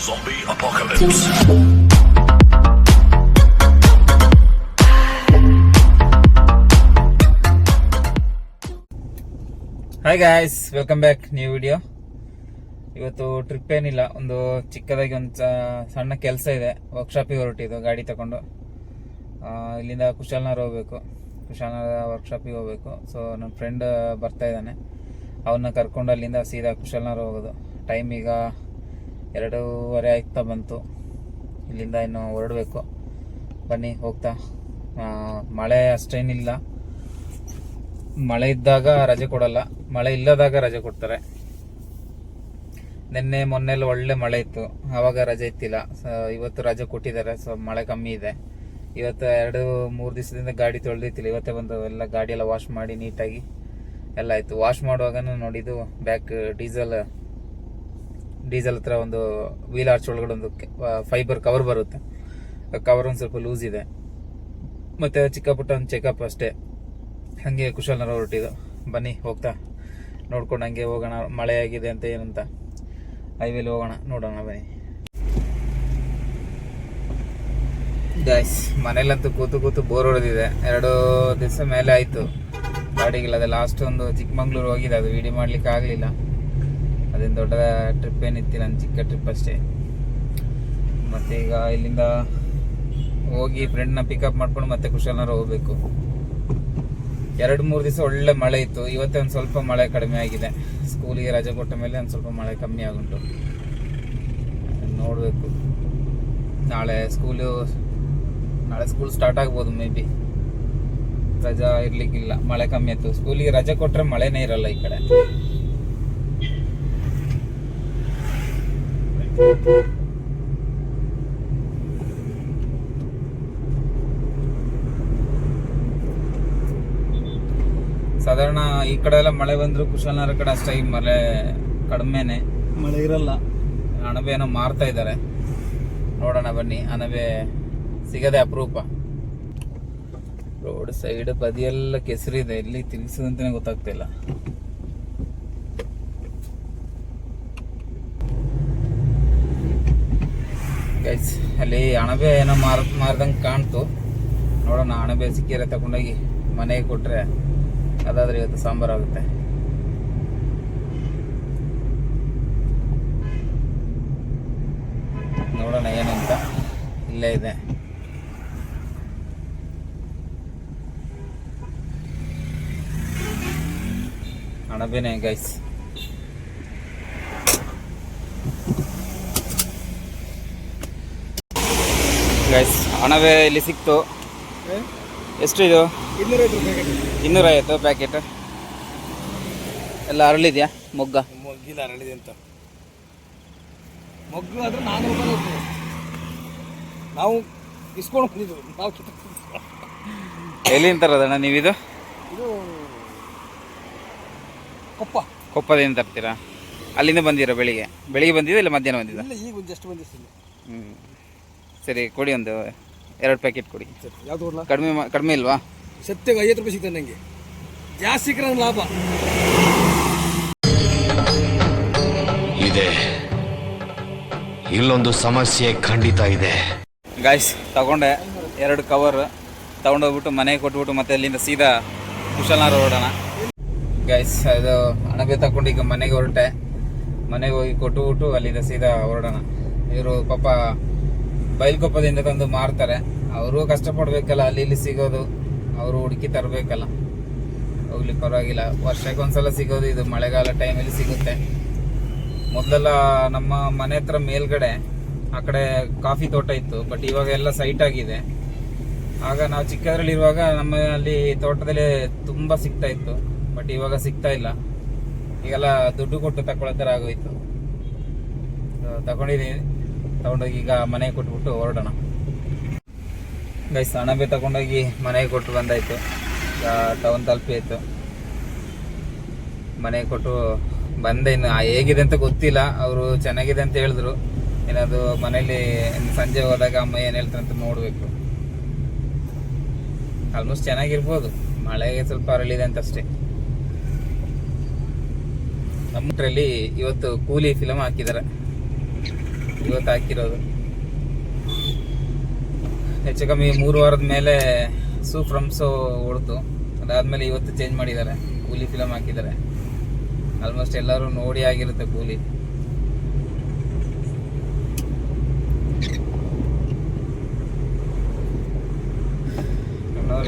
Zombie apocalypse. Hi guys, welcome back. New video. ಇವತ್ತು trip ಏನಿಲ್ಲ, ಒಂದು ಚಿಕ್ಕದಾಗಿ ಒಂದು ಸಣ್ಣ ಕೆಲಸ ಇದೆ. ವರ್ಕ್ಶಾಪಿಗೆ ಹೊರಟಿದ್ದು ಗಾಡಿ ತಗೊಂಡು. ಇಲ್ಲಿಂದ ಕುಶಾಲನಗರ ಹೋಗ್ಬೇಕು. ಕುಶಾಲನಗರ ವರ್ಕ್ಶಾಪಿಗೆ ಹೋಗ್ಬೇಕು. ಸೊ ನನ್ನ ಫ್ರೆಂಡ್ ಬರ್ತಾ ಇದ್ದಾನೆ, ಅವನ್ನ ಕರ್ಕೊಂಡು ಅಲ್ಲಿಂದ ಸೀದಾ ಕುಶಾಲನಗರ ಹೋಗೋದು. ಟೈಮ್ ಈಗ 2:30 ಆಗ್ತಾ ಬಂತು. ಇಲ್ಲಿಂದ ಇನ್ನು ಹೊರಡಬೇಕು. ಬನ್ನಿ ಹೋಗ್ತಾ. ಮಳೆ ಅಷ್ಟೇನಿಲ್ಲ. ಮಳೆ ಇದ್ದಾಗ ರಜೆ ಕೊಡಲ್ಲ, ಮಳೆ ಇಲ್ಲದಾಗ ರಜೆ ಕೊಡ್ತಾರೆ. ನಿನ್ನೆ ಮೊನ್ನೆಲ್ಲ ಒಳ್ಳೆ ಮಳೆ ಇತ್ತು, ಆವಾಗ ರಜೆ ಇತ್ತಿಲ್ಲ. ಇವತ್ತು ರಜೆ ಕೊಟ್ಟಿದ್ದಾರೆ. ಸೊ ಮಳೆ ಕಮ್ಮಿ ಇದೆ. ಇವತ್ತು 2-3 ದಿವಸದಿಂದ ಗಾಡಿ ತೊಳೆದಿತ್ತಿಲ್ಲ. ಇವತ್ತೇ ಬಂದು ಎಲ್ಲ ಗಾಡಿ ಎಲ್ಲ ವಾಶ್ ಮಾಡಿ ನೀಟಾಗಿ ಎಲ್ಲ ಆಯ್ತು. ವಾಶ್ ಮಾಡುವಾಗ ನೋಡಿದ್ದು ಬ್ಯಾಕ್ ಡೀಸೆಲ್ ಹತ್ರ ಒಂದು ವೀಲ್ ಆರ್ಚ್ ಒಳಗಡೆ ಒಂದು ಫೈಬರ್ ಕವರ್ ಬರುತ್ತೆ. ಕವರ್ ಒಂದು ಸ್ವಲ್ಪ ಲೂಸ್ ಇದೆ. ಮತ್ತೆ ಚಿಕ್ಕ ಪುಟ್ಟ ಒಂದು ಚೆಕಪ್ ಅಷ್ಟೇ. ಹಂಗೆ ಕುಶಾಲನಗರ ಹೊರಟಿದ್ದು. ಬನ್ನಿ ಹೋಗ್ತಾ ನೋಡ್ಕೊಂಡು ಹಂಗೆ ಹೋಗೋಣ. ಮಳೆ ಆಗಿದೆ ಅಂತ ಏನಂತ ಹೈವೇಲಿ ಹೋಗೋಣ, ನೋಡೋಣ ಬನ್ನಿ. ಗೈಸ್, ಮನೇಲಂತೂ ಕೂತು ಬೋರ್ ಹೊಡೆದಿದೆ. 2 ದಿವಸ ಮೇಲೆ ಆಯಿತು ಗಾಡಿಗಿಲ್ಲ. ಲಾಸ್ಟ್ ಒಂದು ಚಿಕ್ಕಮಂಗ್ಳೂರು ಹೋಗಿದೆ, ಅದು ವಿಡಿಯೋ ಮಾಡ್ಲಿಕ್ಕೆ ಆಗಲಿಲ್ಲ. ಅದೇನು ದೊಡ್ಡ ಟ್ರಿಪ್ ಏನಿತ್ತಿಲ್ಲ, ನನ್ನ ಚಿಕ್ಕ ಟ್ರಿಪ್ ಅಷ್ಟೇ. ಮತ್ತು ಈಗ ಇಲ್ಲಿಂದ ಹೋಗಿ ಫ್ರೆಂಡ್ನ ಪಿಕಪ್ ಮಾಡ್ಕೊಂಡು ಮತ್ತೆ ಕುಶಾಲನಗರ ಹೋಗ್ಬೇಕು. 2-3 ದಿವಸ ಒಳ್ಳೆ ಮಳೆ ಇತ್ತು. ಇವತ್ತೇ ಒಂದು ಸ್ವಲ್ಪ ಮಳೆ ಕಡಿಮೆ ಆಗಿದೆ. ಸ್ಕೂಲಿಗೆ ರಜೆ ಕೊಟ್ಟ ಮೇಲೆ ಒಂದು ಸ್ವಲ್ಪ ಮಳೆ ಕಮ್ಮಿ ಆಗುಂಟು. ನೋಡಬೇಕು. ನಾಳೆ ಸ್ಕೂಲ್ ಸ್ಟಾರ್ಟ್ ಆಗ್ಬೋದು. ಮೇ ಬಿ ರಜಾ ಇರ್ಲಿಕ್ಕಿಲ್ಲ, ಮಳೆ ಕಮ್ಮಿ ಆಯ್ತು. ಸ್ಕೂಲಿಗೆ ರಜೆ ಕೊಟ್ಟರೆ ಮಳೆನೇ ಇರಲ್ಲ ಈ ಕಡೆ. ಸಾಧಾರಣ ಈ ಕಡೆ ಎಲ್ಲ ಮಳೆ ಬಂದ್ರು, ಕುಶಾಲನಗರ ಕಡೆ ಅಷ್ಟಾಗಿ ಮಳೆ ಕಡಿಮೆನೆ, ಮಳೆ ಇರಲ್ಲ. ಅಣಬೆ ಏನೋ ಮಾರ್ತಾ ಇದ್ದಾರೆ, ನೋಡೋಣ ಬನ್ನಿ. ಅಣಬೆ ಸಿಗದೆ ಅಪರೂಪ. ರೋಡ್ ಸೈಡ್ ಬದಿಯೆಲ್ಲ ಕೆಸರಿದೆ, ಎಲ್ಲಿ ತಿರುಗಿಸದಂತಾನೆ ಗೊತ್ತಾಗ್ತಾ ಇಲ್ಲ. ಗೈಸ್, ಅಲ್ಲಿ ಅಣಬೆ ಏನೋ ಮಾರ್ದಂಗೆ ಕಾಣ್ತು. ನೋಡೋಣ, ಅಣಬೆ ಸಿಕ್ಕಿದ್ರೆ ತಗೊಂಡೋಗಿ ಮನೆಗೆ ಕೊಟ್ರೆ ಅದಾದ್ರೆ ಇವತ್ತು ಸಾಂಬಾರು ಆಗುತ್ತೆ. ನೋಡೋಣ ಏನಂತ. ಇಲ್ಲೇ ಇದೆ ಅಣಬೆನೆ ಗೈಸ್. ಅಣಬೆ ಇಲ್ಲಿ ಸಿಕ್ತು. ಎಷ್ಟು ಇದು? 250 ಪ್ಯಾಕೆಟ್. ಎಲ್ಲ ಅರಳಿದ್ಯಾ? ಮೊಗ್ಗಿಲ್ಲ, ಅರಳಿದೆ ಅಂತ. ಮೊಗ್ಗು ಆದ್ರೆ 400 ರೂಪಾಯಿ ನಾವು ಇಸ್ಕೊಂಡು ಬಂದಿದ್ದು. ನಾವು ಎಲ್ಲಿಂದ ತರೋದಣ್ಣ ನೀವಿದು? ಇದು ಕೊಪ್ಪದಿಂದ ತರ್ತೀರಾ? ಅಲ್ಲಿಂದ ಬಂದಿರೋ? ಬೆಳಿಗ್ಗೆ ಬಂದಿದ್ದು ಇಲ್ಲ ಮಧ್ಯಾಹ್ನ ಬಂದಿದ್ದ? ಇಲ್ಲ, ಈಗ ಜಸ್ಟ್ ಬಂದಿರ್ತೀನಿ. ಸರಿ, ಕೊಡಿ, ಒಂದು 2 ಪ್ಯಾಕೆಟ್ ಕೊಡಿ. ಯಾವ್ದು ಕಡಿಮೆ ಇಲ್ವಾ? ಸತ್ಯಗೆ 50 ರೂಪಾಯಿ ಸಿಗ್ತದೆ ನನಗೆ. ಜಾಸ್ತಿ ಸಿಕ್ಕರೆ ಲಾಭ ಇದೆ. ಇಲ್ಲೊಂದು ಸಮಸ್ಯೆ ಖಂಡಿತ ಇದೆ. ಗಾಯ್ಸ್, ತಗೊಂಡೆ 2 ಕವರ್ ತಗೊಂಡೋಗ್ಬಿಟ್ಟು ಮನೆಗೆ ಕೊಟ್ಬಿಟ್ಟು ಮತ್ತೆ ಅಲ್ಲಿಂದ ಸೀದಾ ಕುಶಾಲನಗರ ಹೊರಡೋಣ. ಗೈಸ್, ಅದು ಅಣಬೆ ತಗೊಂಡು ಈಗ ಮನೆಗೆ ಹೊರಟೆ. ಮನೆಗೆ ಹೋಗಿ ಕೊಟ್ಟುಬಿಟ್ಟು ಅಲ್ಲಿಂದ ಸೀದಾ ಹೊರಡೋಣ. ಇವರು ಪಾಪ ಬೈಲ್ಕೊಪ್ಪದಿಂದ ತಂದು ಮಾರ್ತಾರೆ. ಅವರು ಕಷ್ಟಪಡ್ಬೇಕಲ್ಲ, ಅಲ್ಲಿ ಇಲ್ಲಿ ಸಿಗೋದು, ಅವರು ಹುಡುಕಿ ತರಬೇಕಲ್ಲ. ಹೋಗ್ಲಿ, ಪರವಾಗಿಲ್ಲ. ವರ್ಷಕ್ಕೊಂದ್ಸಲ ಸಿಗೋದು ಇದು. ಮಳೆಗಾಲ ಟೈಮಲ್ಲಿ ಸಿಗುತ್ತೆ. ಮೊದಲೆಲ್ಲ ನಮ್ಮ ಮನೆ ಹತ್ರ ಮೇಲ್ಗಡೆ ಆ ಕಡೆ ಕಾಫಿ ತೋಟ ಇತ್ತು, ಬಟ್ ಇವಾಗ ಎಲ್ಲ ಸೈಟ್ ಆಗಿದೆ. ಆಗ ನಾವು ಚಿಕ್ಕದ್ರಲ್ಲಿರುವಾಗ ನಮ್ಮ ಅಲ್ಲಿ ತೋಟದಲ್ಲಿ ತುಂಬ ಸಿಗ್ತಾ ಇತ್ತು, ಬಟ್ ಇವಾಗ ಸಿಗ್ತಾ ಇಲ್ಲ. ಈಗೆಲ್ಲ ದುಡ್ಡು ಕೊಟ್ಟು ತಗೊಳ್ಳೋ ಥರ ಆಗೋಯ್ತು. ತಗೊಂಡಿದ್ದೀನಿ. ತಗೊಂಡೋಗಿ ಈಗ ಮನೆಗೆ ಕೊಟ್ಬಿಟ್ಟು ಹೊರಡೋಣ. ಗೈಸ್, ಅಣಬೆ ತಗೊಂಡೋಗಿ ಮನೆಗೆ ಕೊಟ್ಟು ಬಂದಾಯ್ತು. ಈಗ ಟೌನ್ ತಲುಪಿತ್ತು. ಮನೆಗೆ ಕೊಟ್ಟು ಬಂದೆ. ಇನ್ನು ಹೇಗಿದೆ ಅಂತ ಗೊತ್ತಿಲ್ಲ. ಅವರು ಚೆನ್ನಾಗಿದೆ ಅಂತ ಹೇಳಿದ್ರು. ಏನದು ಮನೇಲಿ ಸಂಜೆ ಹೋದಾಗ ಅಮ್ಮ ಏನು ಹೇಳ್ತಾರೆ ಅಂತ ನೋಡಬೇಕು. ಆಲ್ಮೋಸ್ಟ್ ಚೆನ್ನಾಗಿರ್ಬೋದು. ಮಳೆಗೆ ಸ್ವಲ್ಪ ಅರಳಿದೆ ಅಂತ ಅಷ್ಟೇ. ನಮ್ಮೂರಲ್ಲಿ ಇವತ್ತು ಕೂಲಿ ಫಿಲಮ್ ಹಾಕಿದ್ದಾರೆ. ಇವತ್ತು ಹಾಕಿರೋದು. ಹೆಚ್ಚು ಕಮ್ಮಿ 3 ವಾರದ ಮೇಲೆ ಸೂಫ್ರಮ್ಸು ಹೊಡ್ತು. ಅದಾದ್ಮೇಲೆ ಇವತ್ತು ಚೇಂಜ್ ಮಾಡಿದ್ದಾರೆ, ಕೂಲಿ ಫಿಲಮ್ ಹಾಕಿದ್ದಾರೆ. ಆಲ್ಮೋಸ್ಟ್ ಎಲ್ಲರೂ ನೋಡಿ ಆಗಿರುತ್ತೆ ಕೂಲಿ.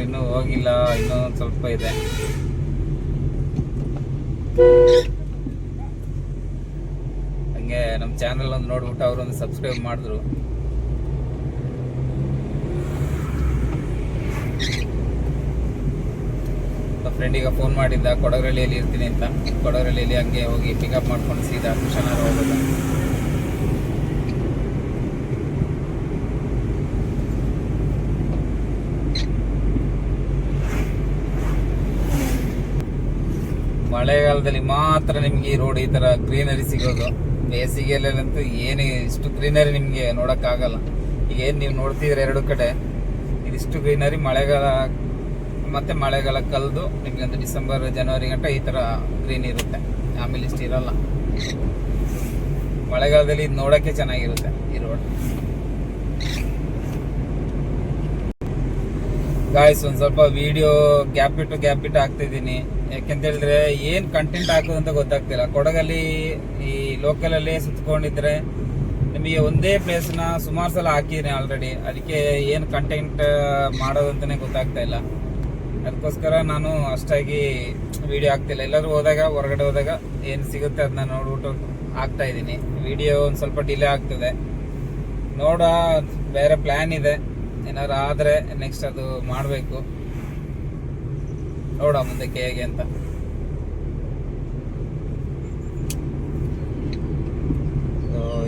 ಇನ್ನೂ ಹೋಗಿಲ್ಲ, ಇನ್ನೂ ಒಂದು ಸ್ವಲ್ಪ ಇದೆ. ಹಂಗೆ ನಮ್ಮ ಚಾನಲ್ ಒಂದು ನೋಡ್ಬಿಟ್ಟು ಅವರೊಂದು ಸಬ್ಸ್ಕ್ರೈಬ್ ಮಾಡಿದ್ರು. ಫ್ರೆಂಡಿಗೆ ಫೋನ್ ಮಾಡಿದ್ದ, ಕೊಡಗರಳ್ಳಿಯಲ್ಲಿ ಇರ್ತೀನಿ ಅಂತ. ಕೊಡಗರಳ್ಳಿಯಲ್ಲಿ ಹಂಗೆ ಹೋಗಿ ಪಿಕಪ್ ಮಾಡ್ಕೊಂಡು ಸೀದಾ ಕುಶನಾರ ಹೋಗೋದು. ಮಳೆಗಾಲದಲ್ಲಿ ಮಾತ್ರ ನಿಮ್ಗೆ ಈ ರೋಡ್ ಈ ತರ ಗ್ರೀನರಿ ಸಿಗೋದು. ಬೇಸಿಗೆಯಲ್ಲಂತೂ ಏನು ಇಷ್ಟು ಗ್ರೀನರಿ ನಿಮ್ಗೆ ನೋಡಕ್ಕಾಗಲ್ಲ. ಈಗ ಏನ್ ನೀವು ನೋಡ್ತಿದ್ರೆ 2 ಕಡೆ ಇದಿಷ್ಟು ಗ್ರೀನರಿ ಮಳೆಗಾಲ ಮತ್ತೆ ಮಳೆಗಾಲ ಕಲ್ದು ನಿಮ್ಗೆ ಒಂದು ಡಿಸೆಂಬರ್ ಜನವರಿ ಗಂಟ ಈ ತರ ಗ್ರೀನ್ ಇರುತ್ತೆ. ಆಮೇಲೆ ಇಷ್ಟು ಇರಲ್ಲ. ಮಳೆಗಾಲದಲ್ಲಿ ಇದು ನೋಡಕ್ಕೆ ಚೆನ್ನಾಗಿರುತ್ತೆ ಈ ರೋಡ್. ಗಾಯ್ಸ್ ಒಂದ್ ಸ್ವಲ್ಪ ವಿಡಿಯೋ ಗ್ಯಾಪ್ ಬಿಟ್ಟು ಹಾಕ್ತಾ ಇದ್ದೀನಿ. ಯಾಕೆಂತ ಹೇಳಿದ್ರೆ ಏನ್ ಕಂಟೆಂಟ್ ಹಾಕೋದು ಅಂತ ಗೊತ್ತಾಗ್ತಿಲ್ಲ. ಕೊಡಗಲ್ಲಿ ಈ ಲೋಕಲ್ ಅಲ್ಲಿ ಸುತ್ಕೊಂಡಿದ್ರೆ ನಿಮಗೆ ಒಂದೇ ಪ್ಲೇಸ್ ನ ಸುಮಾರು ಸಲ ಹಾಕಿದ್ದೀನಿ ಆಲ್ರೆಡಿ. ಅದಕ್ಕೆ ಏನ್ ಕಂಟೆಂಟ್ ಮಾಡೋದು ಅಂತಾನೆ ಗೊತ್ತಾಗ್ತಾ ಇಲ್ಲ. ಅದಕ್ಕೋಸ್ಕರ ನಾನು ಅಷ್ಟಾಗಿ ವಿಡಿಯೋ ಹಾಕ್ತಿಲ್ಲ. ಎಲ್ಲರೂ ಹೋದಾಗ, ಹೊರಗಡೆ ಹೋದಾಗ ಏನ್ ಸಿಗುತ್ತೆ ಅದನ್ನ ನೋಡ್ಬಿಟ್ಟು ಹಾಕ್ತಾ ಇದ್ದೀನಿ. ವಿಡಿಯೋ ಒಂದ್ ಸ್ವಲ್ಪ ಡಿಲೇ ಆಗ್ತದೆ. ನೋಡ, ಬೇರೆ ಪ್ಲಾನ್ ಇದೆ. ಏನಾದ್ರು ಆದ್ರೆ ನೆಕ್ಸ್ಟ್ ಅದು ಮಾಡಬೇಕು. ನೋಡ ಮುಂದಕ್ಕೆ ಹೇಗೆ ಅಂತ.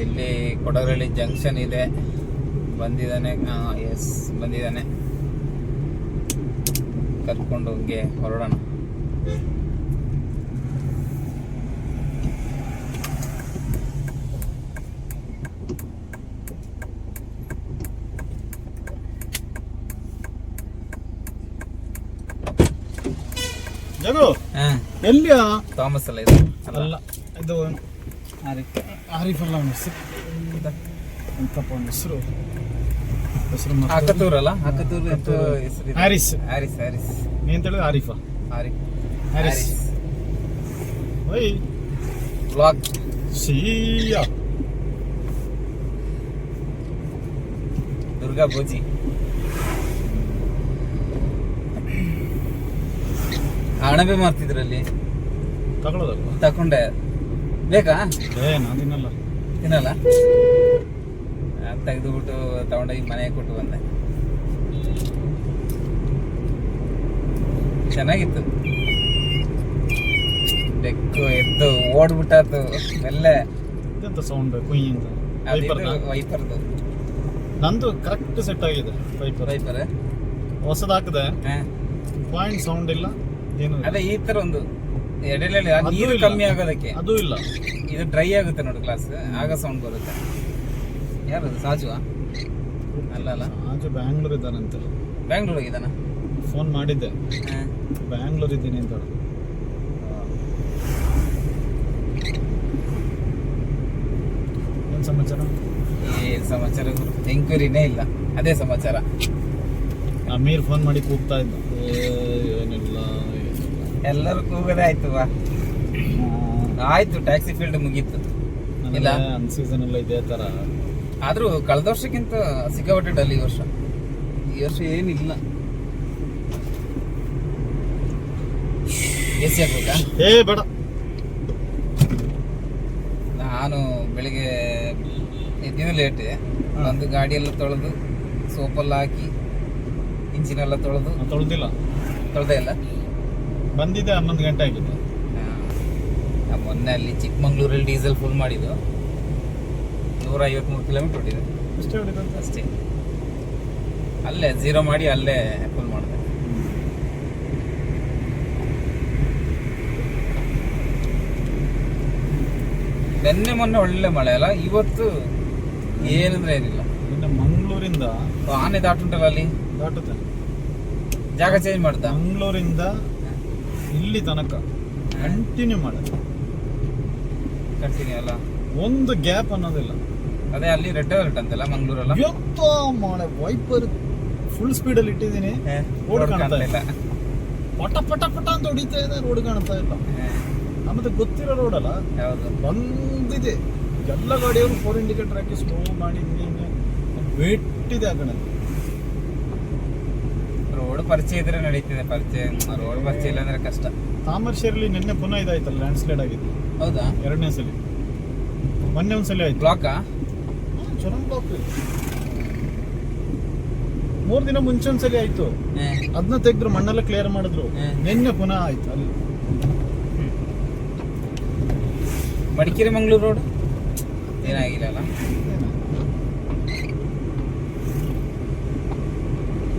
ಇಲ್ಲಿ ಕೊಡಗರಳ್ಳಿ ಜಂಕ್ಷನ್ ಇದೆ. ಬಂದಿದ್ದಾನೆ, ಎಸ್ ಬಂದಿದ್ದಾನೆ. ಕರ್ಕೊಂಡು ಹೋಗಿ ಹೊರಡೋಣ. ಜಗು ಎಲ್ಲಿಯ? ಥಾಮಸ್ ಅಲ್ಲ ಇದು? ಅಲ್ಲ, ಇದು ಆರಿಫ್ ಅಲ್ಲ ಎಂತಪ್ಪ ಹೆಸರು ಹಾಕತೂರಲ್ಲ? ಹಾಕತೂರು ಹೆಸರು ಹ್ಯಾರಿಸ್. ಹ್ಯಾರಿಸ್ ಹ್ಯಾರಿಸ್ ನೀ ಅಂತ ಹೇಳಿದ್ರೆ ಆರಿಫಾ? ಹ್ಯಾರಿಸ್. ಓಯ್ ವ್ಲಾಗ್ ಸಿಯಾ ದುರ್ಗಾ ಭೋಜಿ. ಅಣಬೆ ಮಾಡ್ತಿದ್ರಲ್ಲಿ ತಗೊಳ್ಳೋದಲ್ವಾ? ತಕೊಂಡೆ. ಬೇಕಾ? ನಾನು ತಿನ್ನಲ್ಲ. ತಿನ್ನಲ್ಲ? ತೆಗೆದುಬಿಟ್ಟು ತಗೊಂಡೋಗಿ ಮನೆಗೆ ಕೊಟ್ಟು ಬಂದೆ. ಚೆನ್ನಾಗಿತ್ತು. ಬೆಕ್ಕು ಎದ್ದು ಓಡ್ಬಿಟ್ಟಾತು ಎಲ್ಲೇ. ಎಂತ ಸೌಂಡ್ ಕುಯ್ ಅಂತ? ವೈಪರ್ದು. ನಂದು ಕರೆಕ್ಟ್ ಸೆಟ್ ಆಗಿದೆ ವೈಪರ್. ಹೊಸದಾಕದೆ ಪಾಯಿಂಟ್ ಸೌಂಡ್ ಇಲ್ಲ ಏನು. ಅದೇ ಈ ತರ ಒಂದು ಎಡೆಯಲ್ಲಿ ನೀರು ಕಮ್ಮಿ ಆಗೋದಕ್ಕೆ ಅದು ಇಲ್ಲ. ಇದು ಡ್ರೈ ಆಗುತ್ತೆ ನೋಡಿ ಗ್ಲಾಸ್, ಆಗ ಸೌಂಡ್ ಬರುತ್ತೆ. ಯಾರದು? ಸಾಜು ಅಲ್ಲ? ಸಾಜು ಬ್ಯಾಂಗ್ಳೂರ್ ಇದ್ದಾನಂತೆ. ಬ್ಯಾಂಗ್ಳೂರ್ ಹೋಗಿದ್ದಾನ? ಫೋನ್ ಮಾಡಿದ್ದೆ, ಬ್ಯಾಂಗ್ಳೂರ್ ಇದ್ದೀನಿ ಅಂತ. ಏನ್ ಸಮಾಚಾರ? ಏನ್ ಸಮಾಚಾರ ಗುರು? ಎಂಕ್ವೈರಿನೇ ಇಲ್ಲ, ಅದೇ ಸಮಾಚಾರ. ಅಮೀರ್ ಫೋನ್ ಮಾಡಿ ಕೂಗ್ತಾ ಇದ್ದ, ಏನಿಲ್ಲ ಎಲ್ಲರೂ ಕೂಗದೆ ಆಯ್ತು. ಆಯ್ತು, ಟ್ಯಾಕ್ಸಿ ಫೀಲ್ಡ್ ಮುಗೀತು. ಇಲ್ಲ ಅನ್ಸೀಸನ್ ಎಲ್ಲ ಇದೇ ತರ. ಆದ್ರೂ ಕಳೆದ ವರ್ಷಕ್ಕಿಂತ ಸಿಕ್ಕಾಪಟ್ಟೆ ಡಲ್ ಈ ವರ್ಷ ಏನಿಲ್ಲ. ಎಸಿ ಹಾಕ್ಬೇಕಾ? ಬೇಡ. ನಾನು ಬೆಳಿಗ್ಗೆ ಎದ್ದಿನ ಲೇಟ್ ಬಂದು ಗಾಡಿ ಎಲ್ಲ ತೊಳೆದು ಸೋಪೆಲ್ಲ ಹಾಕಿ ಇಂಜಿನ್ ಎಲ್ಲ ತೊಳೆದೇ ಇಲ್ಲ. ಬಂದಿದ್ದೆ 11 ಗಂಟೆ ಆಗಿದೆ. ಮೊನ್ನೆ ಅಲ್ಲಿ ಚಿಕ್ಕಮಂಗ್ಳೂರಲ್ಲಿ ಡೀಸೆಲ್ ಫುಲ್ ಮಾಡಿದ್ದು 153 ಕಿಲೋಮೀಟರ್ ಹೊಟ್ಟಿದೆ ಅಷ್ಟೇ. ಅಲ್ಲೇ ಝೀರೋ ಮಾಡಿ ಅಲ್ಲೇ ಫುಲ್ ಮಾಡಿದೆ. ಮೊನ್ನೆ ಒಳ್ಳೆ ಮಳೆ ಅಲ್ಲ, ಇವತ್ತು ಏನಂದ್ರೆ ಏನಿಲ್ಲ. ಇನ್ನು ಮಂಗಳೂರಿಂದ ಆನೆ ದಾಟುಂಟಲ್ಲ, ಅಲ್ಲಿ ದಾಟುತ್ತೆ. ಜಾಗ ಚೇಂಜ್ ಮಾಡ್ತಾ ಮಂಗಳೂರಿಂದ ಇಲ್ಲಿ ತನಕ ಕಂಟಿನ್ಯೂ ಮಾಡೋದು. ಕಂಟಿನ್ಯೂ ಅಲ್ಲ, ಒಂದು ಗ್ಯಾಪ್ ಅನ್ನೋದಿಲ್ಲ. ಅದೇ ಅಲ್ಲಿ ರೆಡ್ ಅಲರ್ಟ್ ಅಂತಲ್ಲ ಮಂಗಳೂರಲ್ಲ. ಇವತ್ತ ಮಾಡೆ ವೈಪರ್ ಫುಲ್ ಸ್ಪೀಡಲ್ಲಿ ಇಟ್ಟಿದ್ದೀನಿ, ರೋಡ್ ಕಾಣ್ತಾ ಇಲ್ಲ. ಪಟ ಪಟ ಪಟ ಅಂತ ಹೊಡಿತಾ ಇದೆ, ರೋಡ್ ಕಾಣ್ತಾ ಇಲ್ಲ. ಮತ್ತೆ ಗೊತ್ತಿರೋ ರೋಡ್ ಅಲ್ಲ, ಬಂದಿದೆ ಎಲ್ಲ ಗಾಡಿಯವರು 4 ಇಂಡಿಕೇಟರ್ ಹಾಕಿ ಸ್ಲೋ ಮಾಡಿ ವೇಟ್ ಆ ಕಡೆ. ರೋಡ್ ಪರಿಚಯ ಇದ್ರೆ ನಡೀತಿದೆ, ಪರಿಚಯ ರೋಡ್ ಪರಿಚಯ ಇಲ್ಲ ಅಂದ್ರೆ ಕಷ್ಟ. ತಾಮರಶೇರಿಲಿ ನಿನ್ನೆ ಪುನಃ ಇದಾಯ್ತಲ್ಲ, ಲ್ಯಾಂಡ್ ಸ್ಲೈಡ್ ಆಗಿದೆ. ಹೌದಾ? 2ನೇ ಸಲ, ಮೊನ್ನೆ ಒಂದ್ಸಲ ಆಯ್ತು. ಬ್ಲಾಕಾ? ಚೆನ್ನಾಗಿ ಬ್ಲಾಕ್. 3 ದಿನ ಮುಂಚೆ ಒಂದ್ಸಲಿ ಆಯ್ತು, ಅದನ್ನ ತೆಗೆದ್ರು, ಮಣ್ಣೆಲ್ಲ ಕ್ಲಿಯರ್ ಮಾಡಿದ್ರು. ನಿನ್ನೆ ಪುನಃ ಆಯ್ತು ಅಲ್ಲಿ. ಮಡಿಕೇರಿ ಮಂಗಳೂರು ರೋಡ್ ಏನಾಗಿಲ್ಲ ಅಲ್ಲ.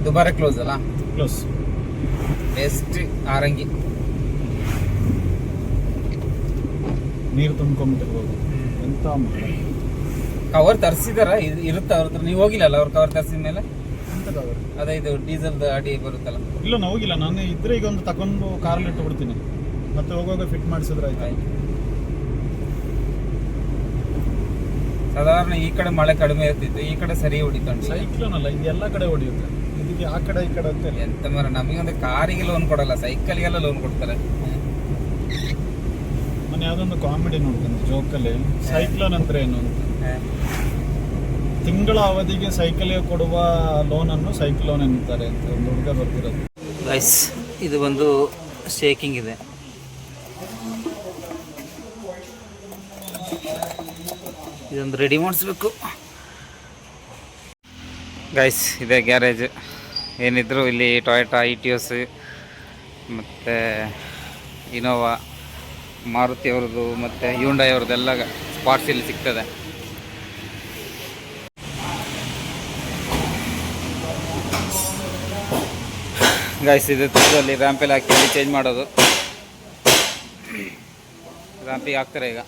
ದುಬಾರೆ ಕ್ಲೋಸ್ ಅಲ್ಲ? ಕ್ಲೋಸ್. ಬೆಸ್ಟ್ ಆರಂಗಿ. ನೀರು ತುಂಬ್ಕೊಂಡ್ಬಿಟ್ಟಿರ್ಬೋದು. ಎಂತ ಕವರ್ ತರಿಸಿದಾರ ಇರುತ್ತೆ ಅವ್ರ ಹತ್ರ. ನೀವು ಹೋಗಿಲ್ಲ ಅಲ್ಲ ಅವ್ರ ಕವರ್ ತರಿಸಿದ ಮೇಲೆ? ಅದೇ ಇದು ಡೀಸೆಲ್ ಅಡಿ ಬರುತ್ತಲ್ಲ. ಇಲ್ಲ, ನಾವು ಹೋಗಿಲ್ಲ. ನಾನು ಇದ್ರೆ ಈಗ ಒಂದು ತಗೊಂಡು ಕಾರಲ್ಲಿ ಇಟ್ಟು ಬಿಡ್ತೀನಿ, ಮತ್ತೆ ಹೋಗುವಾಗ ಫಿಟ್ ಮಾಡಿಸಿದ್ರೆ ಆಯ್ತು. ಸಾಧಾರಣ ಈ ಕಡೆ ಮಳೆ ಕಡಿಮೆ ಇರ್ತಿತ್ತು, ಈ ಕಡೆ ಸರಿ ಹೊಡಿತಂಡು. ಸೈಕ್ಲೋನ್ ಅಲ್ಲ, ಇದು ಎಲ್ಲ ಕಡೆ ಹೊಡಿಯುತ್ತೆ. ಇದಕ್ಕೆ ಆ ಕಡೆ ಈ ಕಡೆ ಅಂತ ಎಂತ ಮರ, ನಮಗೊಂದು ಕಾರಿಗೆ ಲೋನ್ ಕೊಡಲ್ಲ, ಸೈಕಲ್ಗೆಲ್ಲ ಲೋನ್ ಕೊಡ್ತಾರೆ. ನಾನು ಯಾವ್ದೊಂದು ಕಾಮಿಡಿ ನೋಡ್ತೇನೆ ಜೋಕಲ್ಲಿ, ಸೈಕ್ಲೋನ್ ಅಂದ್ರೆ ಏನು ಅಂತ. ತಿಂಗಳ ಅವಧಿಗೆ ಸೈಕಲ್ಗೆ ಕೊಡುವ ಲೋನ್ ಅನ್ನು ಸೈಕ್ಲೋನ್ ಎನ್ನುತ್ತಾರೆ ಅಂತ ಒಂದು ಹುಡುಗ ಬರ್ತಿರೋದು. ಗೈಸ್, ಇದು ಒಂದು ಶೇಕಿಂಗ್ ಇದೆ. ಇದೊಂದು ರೆಡಿ ಮಾಡಿಸ್ಬೇಕು ಗೈಸ್. ಇದೆ ಗ್ಯಾರೇಜ್. ಏನಿದ್ರು ಇಲ್ಲಿ ಟೊಯೋಟಾ, ಇಟಿಯೋಸ್ ಮತ್ತು ಇನೋವಾ, ಮಾರುತಿ ಅವ್ರದ್ದು ಮತ್ತು ಹ್ಯುಂಡೈ ಅವ್ರದ್ದೆಲ್ಲ ಸ್ಪಾಟ್ಸ್ ಇಲ್ಲಿ ಸಿಗ್ತದೆ. ಗೈಸ್, ಇದು ಅಲ್ಲಿ ರ್ಯಾಂಪಲ್ಲಿ ಹಾಕಿ ಅಲ್ಲಿ ಚೇಂಜ್ ಮಾಡೋದು. ರ್ಯಾಂಪಿಗೆ ಹಾಕ್ತಾರೆ ಈಗ.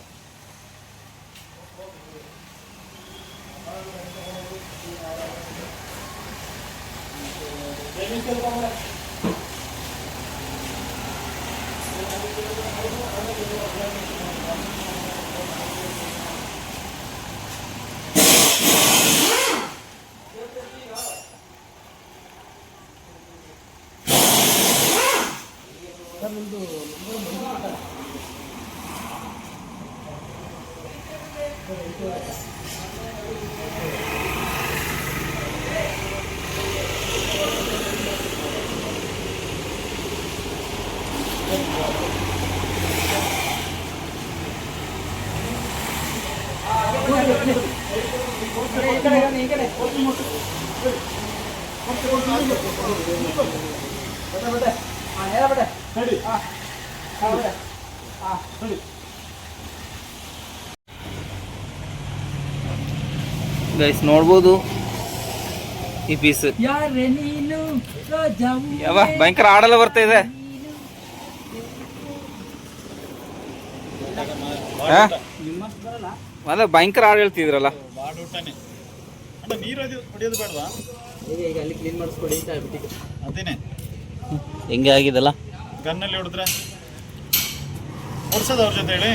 ಗೈಸ್, ನೋಡ್ಬೋದು ಈ ಪೀಸ್. ಯಾವ ಭಯಂಕರ ಆಡಲ್ಲ ಬರ್ತಾ ಇದೆ. ಅಲ್ಲ, ಭಯಂಕರ ಹಾಡು ಹೇಳ್ತಿದ್ರಲ್ಲ. ಹೆಂಗೆ ಆಗಿದಲ್ಲ ಗನ್ನಲ್ಲಿ ಹೊಡೆದ್ರೆ ಹೊಡ್ಸೋದು ಅವ್ರ ಜೊತೆ ಹೇಳಿ.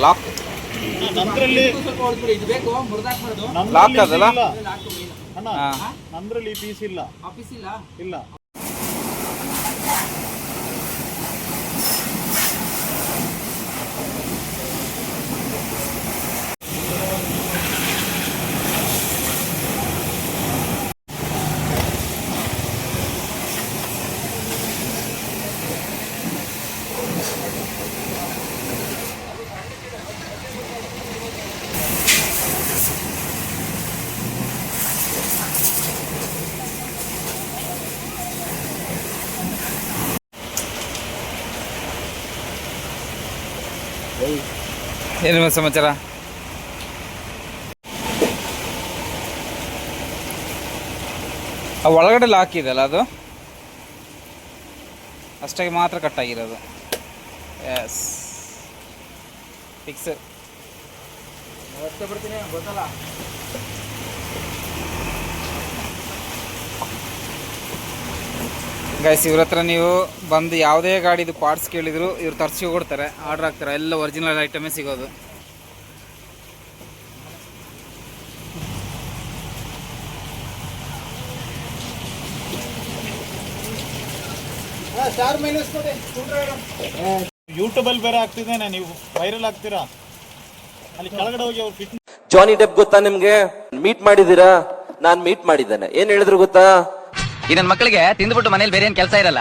ಲಾಕ್ ನಂದ್ರಲ್ಲಿ ಲಾಕ್ ಅದಲ್ಲ ಅಣ್ಣ, ನಂದ್ರಲ್ಲಿ ಪೀಸ್ ಇಲ್ಲ. ಇಲ್ಲ. ಏನು ಸಮಾಚಾರ? ಒಳಗಡೆ ಲಾಕ್ ಇದೆಯಲ್ಲ, ಅದು ಅಷ್ಟಾಗಿ ಮಾತ್ರ ಕಟ್ ಆಗಿರೋದು. Yes, fix. ಬಿಡ್ತೀನಿ, ಗೊತ್ತಲ್ಲ. ಗೈಸ್ ಇವ್ರ ಹತ್ರ ನೀವು ಬಂದು ಯಾವುದೇ ಗಾಡಿದು ಪಾರ್ಟ್ಸ್ ಕೇಳಿದ್ರು ಇವ್ರು ತರಿಸಿ ಕೊಡ್ತಾರೆ, ಆರ್ಡರ್ ಹಾಕ್ತಾರೆ, ಎಲ್ಲ ಒರಿಜಿನಲ್ ಐಟಮೇ ಸಿಗೋದು. ಯೂಟ್ಯೂಬಲ್ಲಿ ಬೇರೆ ಆಗ್ತಿದ್ದೇನೆ, ನೀವು ವೈರಲ್ ಆಗ್ತೀರಾ. ಅಲ್ಲಿ ಕೆಳಗಡೆ ಹೋಗಿ ಅವ್ರು ಫಿಟ್. ಜಾನಿ ಡೆಪ್ ಗೊತ್ತಾ ನಿಮ್ಗೆ? ಮೀಟ್ ಮಾಡಿದೀರಾ? ನಾನ್ ಮೀಟ್ ಮಾಡಿದ್ದೇನೆ. ಏನ್ ಹೇಳಿದ್ರು ಗೊತ್ತಾ? ಈ ನನ್ನ ಮಕ್ಕಳಿಗೆ ತಿಂದ್ಬಿಟ್ಟು ಮನೇಲಿ ಬೇರೆ ಏನ್ ಕೆಲಸ ಇರಲ್ಲ,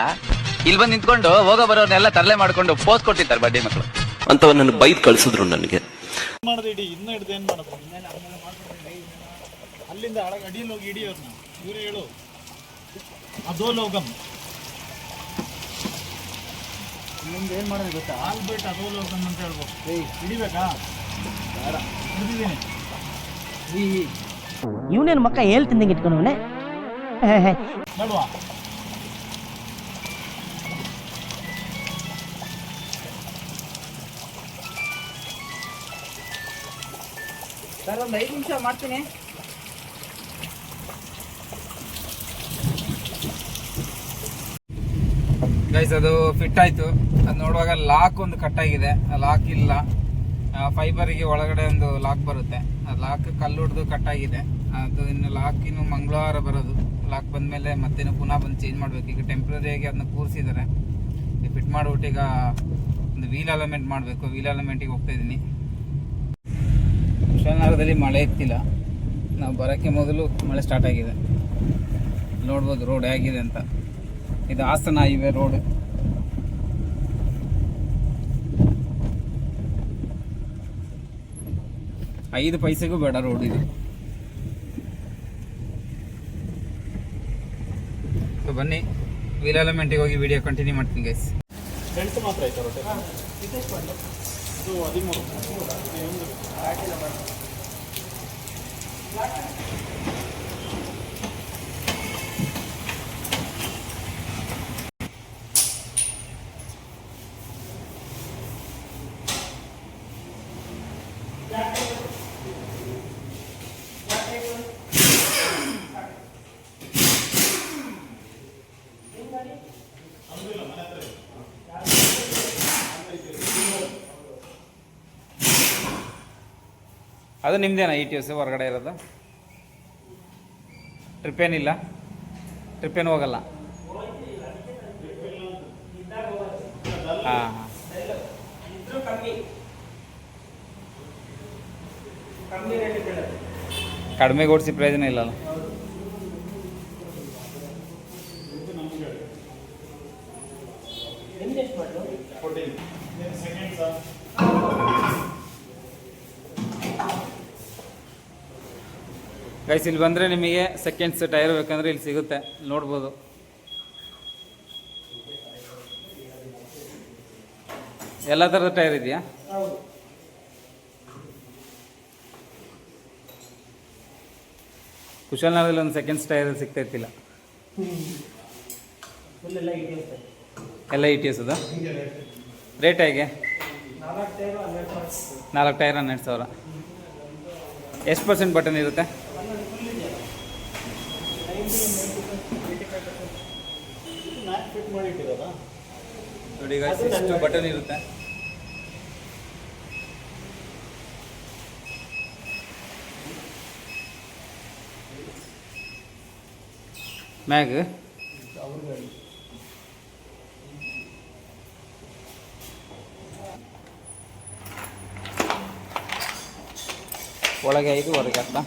ಇಲ್ಲಿ ಬಂದು ನಿಂತ್ಕೊಂಡು ಹೋಗೋ ಬರೋರ್ನೆಲ್ಲ ತರಲೆ ಮಾಡ್ಕೊಂಡು ಪೋಸ್ಟ್ ಕೊಟ್ಟಿರ್ತಾರೆ ಬಡ್ಡಿ ಮಕ್ಕಳು ಅಂತ ನನ್ನ ಬೈದ್ ಕಳ್ಸಿದ್ರು ನನಗೆ. ಮಾಡೋದು ಇಡಿ ಇನ್ನೂ ಹಿಡ್ದು ಏನ್ ಮಾಡೋದು? ಅಲ್ಲಿಂದ ಅಡಿಯಲ್ಲಿ ಹೋಗಿ ಇಡಿ ಅವ್ರನ್ನ. ಇವರೇ ಹೇಳು ಅದೋ ಲೋಗಮ್. ಇಲ್ಲಿಂದ ಏನ್ ಮಾಡೋದು ಗೊತ್ತಾ? ಆಲ್ಬರ್ಟ್ ಅದೋ ಲೋಗಮ್ ಅಂತ ಹೇಳ್ಬೋದು. ಹಿಡಿಬೇಕಾ? ಬೇಡ, ಹಿಡಿದಿದ್ದೀನಿ. ಇವನೇನು ಮಕ್ಕ ಹೇಳ್ತಿದ್ದಂಗೆ ಇಟ್ಕೊಂಡವನೆ ನೋಡುವ. ಸರ್ ಒಂದು 5 ನಿಮಿಷ ಮಾಡ್ತೀನಿ. ಗೈಸ್ ಅದು ಫಿಟ್ ಆಯ್ತು. ಅದು ನೋಡುವಾಗ ಲಾಕ್ ಒಂದು ಕಟ್ಟಾಗಿದೆ, ಲಾಕ್ ಇಲ್ಲ. ಫೈಬರಿಗೆ ಒಳಗಡೆ ಒಂದು ಲಾಕ್ ಬರುತ್ತೆ, ಆ ಲಾಕ್ ಕಲ್ಲು ಹೊಡೆದು ಕಟ್ಟಾಗಿದೆ. ಅದು ಇನ್ನು ಲಾಕ್ ಇನ್ನು ಮಂಗಳವಾರ ಬರೋದು. ಲಾಕ್ ಬಂದಮೇಲೆ ಮತ್ತೇನು ಪುನಃ ಬಂದು ಚೇಂಜ್ ಮಾಡಬೇಕು. ಈಗ ಟೆಂಪ್ರರಿಯಾಗಿ ಅದನ್ನ ಕೂರಿಸಿದ್ದಾರೆ. ಫಿಟ್ ಮಾಡಿಬಿಟ್ಟು ಈಗ ಒಂದು ವೀಲ್ ಅಲೈನ್ಮೆಂಟ್ ಮಾಡಬೇಕು. ವೀಲ್ ಅಲೈನ್ಮೆಂಟಿಗೆ ಹೋಗ್ತಾ ಇದ್ದೀನಿ. ಕುಶಾಲನಗರದಲ್ಲಿ ಮಳೆ ಇತ್ತಿಲ್ಲ, ನಾವು ಬರೋಕ್ಕೆ ಮೊದಲು ಮಳೆ ಸ್ಟಾರ್ಟ್ ಆಗಿದೆ. ನೋಡ್ಬೋದು ರೋಡ್ ಹೇಗಿದೆ ಅಂತ. ಇದು ಹಾಸನ ಹೈವೇ ರೋಡ್. ಐದು ಪೈಸೆಗೂ ಬೇಡ ರೋಡ್ ಇದು. ಸೊ ಬನ್ನಿ, ವೀಲ್ ಅಲೈನ್ಮೆಂಟಿಗೆ ಹೋಗಿ ವಿಡಿಯೋ ಕಂಟಿನ್ಯೂ ಮಾಡ್ತೀನಿ ಗೈಸ್. ಫ್ರೆಂಡ್ಸ್ ಮಾತ್ರ ಆಯ್ತಾ ರೊಟ್ಟೆ? ಇದು 13. ಅದು ನಿಮ್ದೇನಾ ETS ಹೊರಗಡೆ ಇರೋದು? ಟ್ರಿಪ್ ಏನಿಲ್ಲ, ಟ್ರಿಪ್ ಏನು ಹೋಗಲ್ಲ. ಹಾಂ ಹಾಂ, ಕಡಿಮೆಗೆ ಓಡಿಸಿ ಪ್ರಯೋಜನ ಇಲ್ಲಲ್ಲ. ಗೈಸ್ ಇಲ್ಲಿ ಬಂದರೆ ನಿಮಗೆ ಸೆಕೆಂಡ್ಸ್ ಟೈರ್ ಬೇಕಂದ್ರೆ ಇಲ್ಲಿ ಸಿಗುತ್ತೆ, ನೋಡ್ಬೋದು. ಎಲ್ಲ ಥರದ ಟೈರ್ ಇದೆಯಾ? ಕುಶಾಲನಗರದಲ್ಲಿ ಒಂದು ಸೆಕೆಂಡ್ಸ್ ಟೈರ್ ಸಿಗ್ತಾಯಿತ್ತಿಲ್ಲ. ಎಲ್ಲ ETS ಅದು ರೇಟ್ ಹೇಗೆ? 4 ಟೈರ್ 12,000. ಎಷ್ಟು % ಬಟನ್ ಇರುತ್ತೆ? ನೋಡಿ ಗೈಸ್, ಎಷ್ಟು ಬಟನ್ ಇರುತ್ತೆ. ಮ್ಯಾಗ್ ಒಳಗೆ 5 ಹೊರಗೆ 10.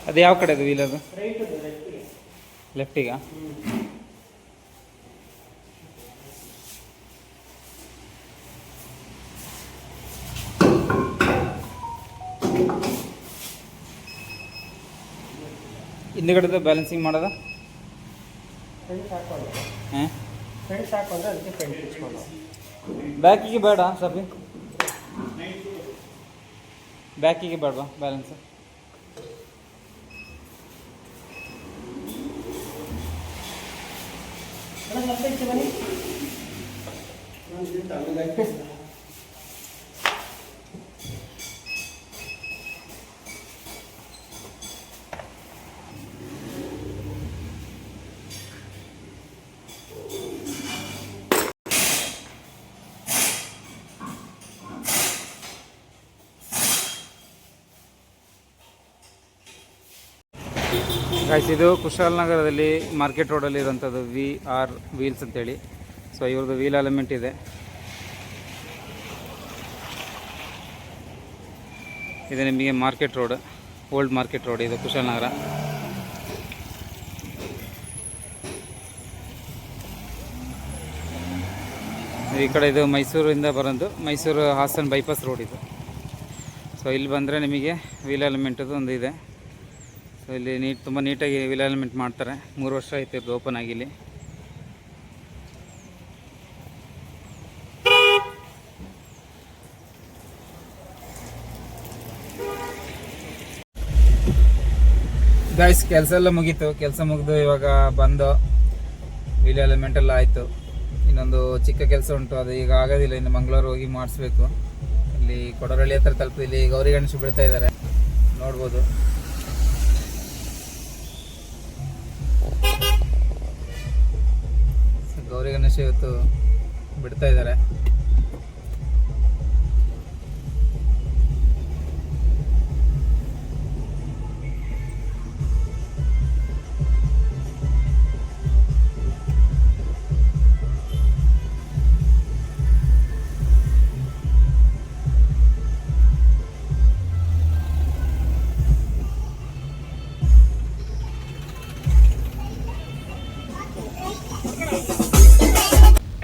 ಅದು ಯಾವ ಕಡೆ ಅದು ವೀಲ್? ಅದು ಲೆಫ್ಟಿಗ? ಹಿಂದುಗಡೆದು ಬ್ಯಾಲೆನ್ಸಿಂಗ್ ಮಾಡೋದ? ಹಾಂ ಬ್ಯಾಕಿಗೆ ಬೇಡ ಸಬಿ, ಬ್ಯಾಕಿಗೆ ಬೇಡವಾ ಬ್ಯಾಲೆನ್ಸ್? ಗಾಯ್ಸ್, ಇದು ಕುಶಾಲನಗರದಲ್ಲಿ ಮಾರ್ಕೆಟ್ ರೋಡಲ್ಲಿ ಇರೋಂಥದ್ದು VR ವೀಲ್ಸ್ ಅಂತೇಳಿ. ಸೊ ಇವ್ರದ್ದು ವೀಲ್ ಅಲೈನ್ಮೆಂಟ್ ಇದೆ. ಇದು ನಿಮಗೆ market road, old market road ಇದು ಕುಶಾಲನಗರ. ಈ ಕಡೆ ಇದು ಮೈಸೂರಿಂದ ಬರೋದು, ಮೈಸೂರು ಹಾಸನ್ ಬೈಪಾಸ್ ರೋಡ್ ಇದು. ಸೊ ಇಲ್ಲಿ ಬಂದರೆ ನಿಮಗೆ ವೀಲ್ ಅಲೈನ್ಮೆಂಟದು ಒಂದು ಇದೆ. ಸೊ ಇಲ್ಲಿ ತುಂಬ ನೀಟಾಗಿ ವೀಲ್ ಅಲೈನ್ಮೆಂಟ್ ಮಾಡ್ತಾರೆ. 3 ವರ್ಷ ಆಯ್ತು ಇದು ಓಪನ್ ಆಗಿ ಇಲ್ಲಿ. ಗೈಸ್, ಕೆಲಸ ಎಲ್ಲ ಮುಗೀತು. ಕೆಲಸ ಮುಗಿದು ಇವಾಗ ಬಂದು ವೀಲ್ ಅಲೈನ್ಮೆಂಟ್ ಎಲ್ಲ ಆಯಿತು. ಇನ್ನೊಂದು ಚಿಕ್ಕ ಕೆಲಸ ಉಂಟು, ಅದು ಈಗ ಆಗೋದಿಲ್ಲ, ಇನ್ನು ಮಂಗಳೂರು ಹೋಗಿ ಮಾಡಿಸ್ಬೇಕು. ಇಲ್ಲಿ ಕೊಡರಳ್ಳಿ ಹತ್ರ ತಲುಪಿ ಇಲ್ಲಿ ಗೌರಿ ಗಣೇಶ ಬಿಡ್ತಾ ಇದ್ದಾರೆ, ನೋಡ್ಬೋದು. ಗೌರಿ ಗಣೇಶ ಇವತ್ತು ಬಿಡ್ತಾ ಇದ್ದಾರೆ.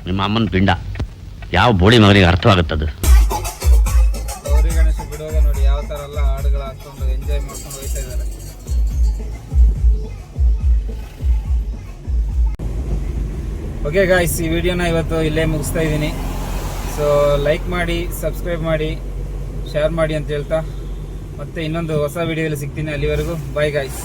ನಿಮ್ಮ ಅಮ್ಮನ ಪಿಂಡ ಯಾವ ಬೋಳಿ ಮಗನಿಗೆ ಅರ್ಥವಾಗುತ್ತದು. ಗೌರಿ ಗಣೇಶ ಬಿಡುವಾಗ ನೋಡಿ ಯಾವ ಥರ ಎಲ್ಲ ಹಾಡುಗಳು ಹಾಕ್ಕೊಂಡು ಎಂಜಾಯ್ ಮಾಡ್ಕೊಂಡು ಹೋಗ್ತಾ ಇದ್ದಾರೆ. ಓಕೆ ಗಾಯ್ಸ್, ಈ ವಿಡಿಯೋನ ಇವತ್ತು ಇಲ್ಲೇ ಮುಗಿಸ್ತಾ ಇದ್ದೀನಿ. ಸೊ ಲೈಕ್ ಮಾಡಿ, ಸಬ್ಸ್ಕ್ರೈಬ್ ಮಾಡಿ, ಶೇರ್ ಮಾಡಿ ಅಂತ ಹೇಳ್ತಾ ಮತ್ತೆ ಇನ್ನೊಂದು ಹೊಸ ವಿಡಿಯೋದಲ್ಲಿ ಸಿಗ್ತೀನಿ. ಅಲ್ಲಿವರೆಗೂ ಬಾಯ್ ಗಾಯ್ಸ್.